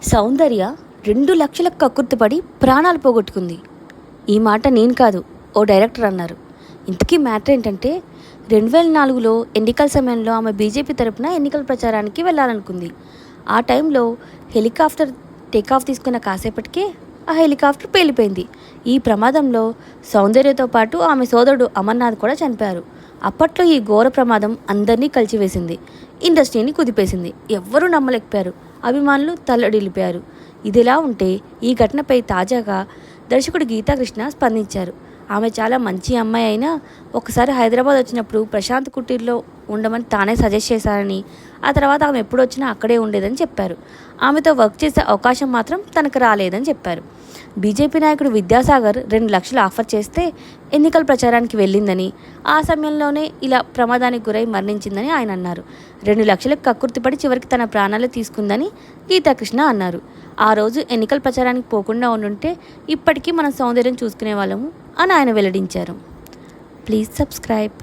సౌందర్య 2 లక్షలకు కక్కుర్తిపడి ప్రాణాలు పోగొట్టుకుంది. ఈ మాట నేను కాదు, ఓ డైరెక్టర్ అన్నారు. ఇంతకీ మ్యాటర్ ఏంటంటే 2004లో ఎన్నికల సమయంలో ఆమె బీజేపీ తరపున ఎన్నికల ప్రచారానికి వెళ్ళాలనుకుంది. ఆ టైంలో హెలికాప్టర్ టేకాఫ్ తీసుకున్న కాసేపటికే ఆ హెలికాప్టర్ పేలిపోయింది. ఈ ప్రమాదంలో సౌందర్యతో పాటు ఆమె సోదరుడు అమర్నాథ్ కూడా చనిపోయారు. అప్పట్లో ఈ ఘోర ప్రమాదం అందరినీ కలిచివేసింది, ఇండస్ట్రీని కుదిపేసింది. ఎవ్వరూ నమ్మలేకపోయారు. అభిమానులు తల్లడిల్లిపోయారు. ఇదిలా ఉంటే ఈ ఘటనపై తాజాగా దర్శకుడు గీతాకృష్ణ స్పందించారు. ఆమె చాలా మంచి అమ్మాయి అయినా ఒకసారి హైదరాబాద్ వచ్చినప్పుడు ప్రశాంత్ కుటీర్లో ఉండమని తానే సజెస్ట్ చేశారని, ఆ తర్వాత ఆమె ఎప్పుడు వచ్చినా అక్కడే ఉండేదని చెప్పారు. ఆమెతో వర్క్ చేసే అవకాశం మాత్రం తనకు రాలేదని చెప్పారు. బీజేపీ నాయకుడు విద్యాసాగర్ 2 లక్షలు ఆఫర్ చేస్తే ఎన్నికల ప్రచారానికి వెళ్ళిందని, ఆ సమయంలోనే ఇలా ప్రమాదానికి గురై మరణించిందని ఆయన అన్నారు. 2 లక్షలకు కక్కుర్తిపడి చివరికి తన ప్రాణాలు తీసుకుందని గీతాకృష్ణ అన్నారు. ఆ రోజు ఎన్నికల ప్రచారానికి పోకుండా ఉండుంటే ఇప్పటికీ మనం సౌందర్యం చూసుకునే వాళ్ళము అని ఆయన వెల్లడించారు. Please subscribe.